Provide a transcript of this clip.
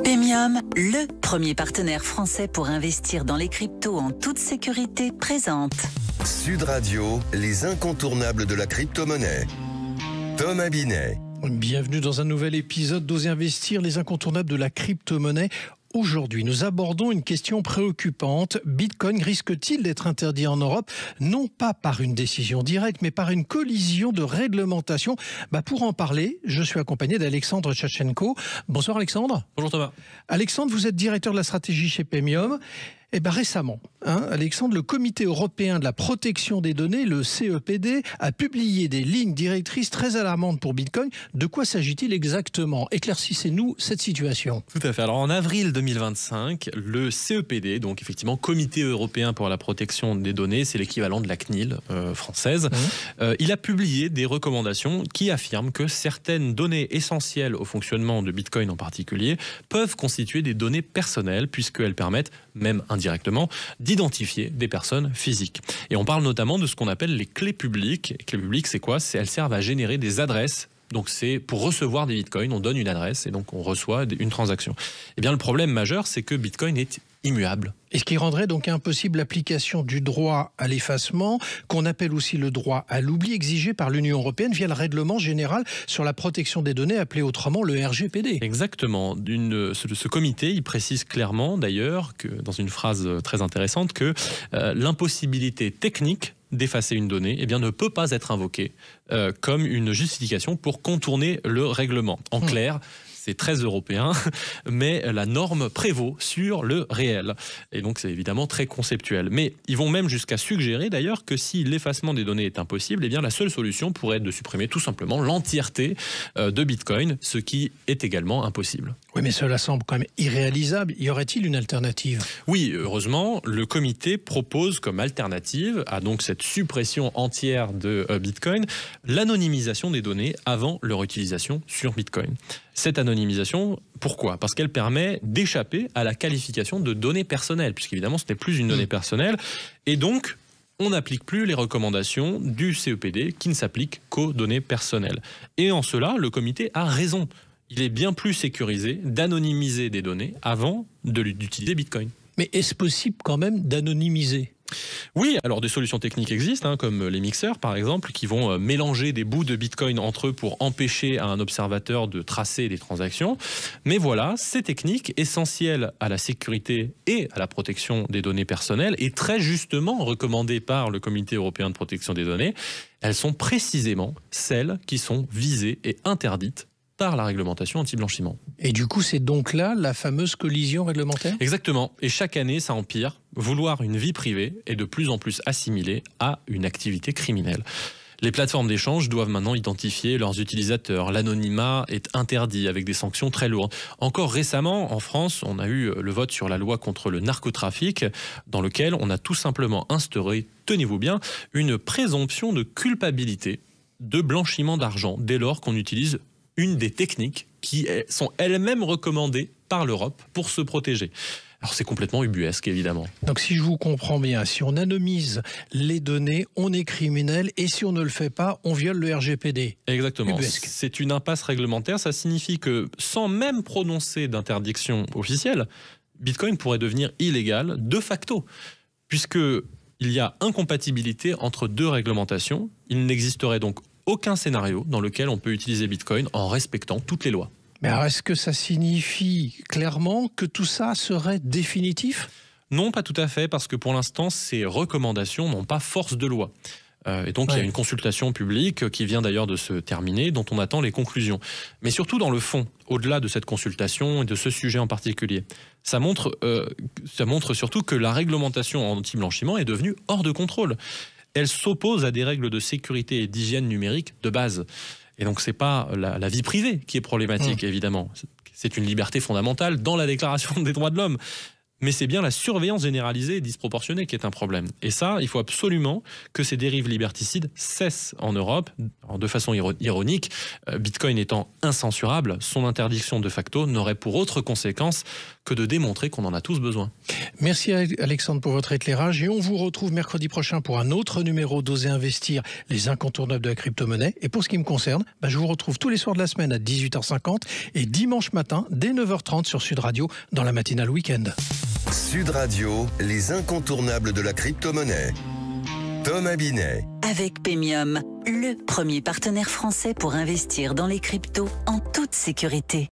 Paymium, le premier partenaire français pour investir dans les cryptos en toute sécurité, présente Sud Radio, les incontournables de la crypto-monnaie. Thomas Binet. Bienvenue dans un nouvel épisode d'Oser investir, les incontournables de la crypto-monnaie. Aujourd'hui, nous abordons une question préoccupante. Bitcoin risque-t-il d'être interdit en Europe, non pas par une décision directe, mais par une collision de réglementation? Pour en parler, je suis accompagné d'Alexandre Tchatchenko. Bonsoir Alexandre. Bonjour Thomas. Alexandre, vous êtes directeur de la stratégie chez Paymium. Récemment, Alexandre, le Comité européen de la protection des données, le CEPD, a publié des lignes directrices très alarmantes pour Bitcoin. De quoi s'agit-il exactement? Éclaircissez-nous cette situation. Tout à fait. Alors en avril 2025, le CEPD, donc effectivement Comité européen pour la protection des données, c'est l'équivalent de la CNIL française, il a publié des recommandations qui affirment que certaines données essentielles au fonctionnement de Bitcoin en particulier peuvent constituer des données personnelles puisqu'elles permettent, même indirectement, d'identifier des personnes physiques. Et on parle notamment de ce qu'on appelle les clés publiques. Les clés publiques, c'est quoi? Elles servent à générer des adresses. Donc c'est pour recevoir des bitcoins, on donne une adresse et donc on reçoit une transaction. Eh bien le problème majeur, c'est que Bitcoin est immuable. Et ce qui rendrait donc impossible l'application du droit à l'effacement, qu'on appelle aussi le droit à l'oubli, exigé par l'Union européenne via le règlement général sur la protection des données, appelé autrement le RGPD. Exactement. Ce comité, il précise clairement d'ailleurs, que, dans une phrase très intéressante, que l'impossibilité technique d'effacer une donnée ne peut pas être invoquée comme une justification pour contourner le règlement. En clair, c'est très européen, mais la norme prévaut sur le réel. Et donc, c'est évidemment très conceptuel. Mais ils vont même jusqu'à suggérer, d'ailleurs, que si l'effacement des données est impossible, la seule solution pourrait être de supprimer tout simplement l'entièreté de Bitcoin, ce qui est également impossible. Oui, mais cela semble quand même irréalisable. Y aurait-il une alternative? Oui, heureusement, le comité propose comme alternative à donc cette suppression entière de Bitcoin, l'anonymisation des données avant leur utilisation sur Bitcoin. Cette anonymisation, pourquoi? Parce qu'elle permet d'échapper à la qualification de données personnelles, puisqu'évidemment, ce n'est plus une donnée personnelle. Et donc, on n'applique plus les recommandations du CEPD qui ne s'appliquent qu'aux données personnelles. Et en cela, le comité a raison. Il est bien plus sécurisé d'anonymiser des données avant d'utiliser Bitcoin. Mais est-ce possible quand même d'anonymiser? Oui, alors des solutions techniques existent, comme les mixeurs par exemple, qui vont mélanger des bouts de Bitcoin entre eux pour empêcher à un observateur de tracer des transactions. Mais voilà, ces techniques essentielles à la sécurité et à la protection des données personnelles et très justement recommandées par le Comité européen de protection des données, elles sont précisément celles qui sont visées et interdites par la réglementation anti-blanchiment. Et du coup, c'est donc là la fameuse collision réglementaire? Exactement. Et chaque année, ça empire. Vouloir une vie privée est de plus en plus assimilé à une activité criminelle. Les plateformes d'échange doivent maintenant identifier leurs utilisateurs. L'anonymat est interdit avec des sanctions très lourdes. Encore récemment, en France, on a eu le vote sur la loi contre le narcotrafic, dans lequel on a tout simplement instauré, tenez-vous bien, une présomption de culpabilité de blanchiment d'argent dès lors qu'on utilise une des techniques qui sont elles-mêmes recommandées par l'Europe pour se protéger. Alors c'est complètement ubuesque, évidemment. Donc si je vous comprends bien, si on anonymise les données, on est criminel, et si on ne le fait pas, on viole le RGPD. Exactement. Ubuesque. C'est une impasse réglementaire. Ça signifie que sans même prononcer d'interdiction officielle, Bitcoin pourrait devenir illégal de facto, puisqu'il y a incompatibilité entre deux réglementations. Il n'existerait donc aucun scénario dans lequel on peut utiliser Bitcoin en respectant toutes les lois. Mais alors est-ce que ça signifie clairement que tout ça serait définitif? Non, pas tout à fait, parce que pour l'instant, ces recommandations n'ont pas force de loi. Et donc, il y a une consultation publique qui vient d'ailleurs de se terminer, dont on attend les conclusions. Mais surtout dans le fond, au-delà de cette consultation et de ce sujet en particulier, ça montre surtout que la réglementation anti-blanchiment est devenue hors de contrôle. Elle s'oppose à des règles de sécurité et d'hygiène numérique de base. Et donc, ce n'est pas la vie privée qui est problématique, évidemment. C'est une liberté fondamentale dans la Déclaration des droits de l'homme. mais c'est bien la surveillance généralisée et disproportionnée qui est un problème. Et ça, il faut absolument que ces dérives liberticides cessent en Europe, de façon ironique. Bitcoin étant incensurable, son interdiction de facto n'aurait pour autre conséquence que de démontrer qu'on en a tous besoin. Merci Alexandre pour votre éclairage et on vous retrouve mercredi prochain pour un autre numéro d'Oser Investir, les incontournables de la crypto-monnaie. Et pour ce qui me concerne, je vous retrouve tous les soirs de la semaine à 18h50 et dimanche matin dès 9h30 sur Sud Radio dans la matinale week-end. Sud Radio, les incontournables de la crypto-monnaie. Thomas Binet. Avec Paymium, le premier partenaire français pour investir dans les cryptos en toute sécurité.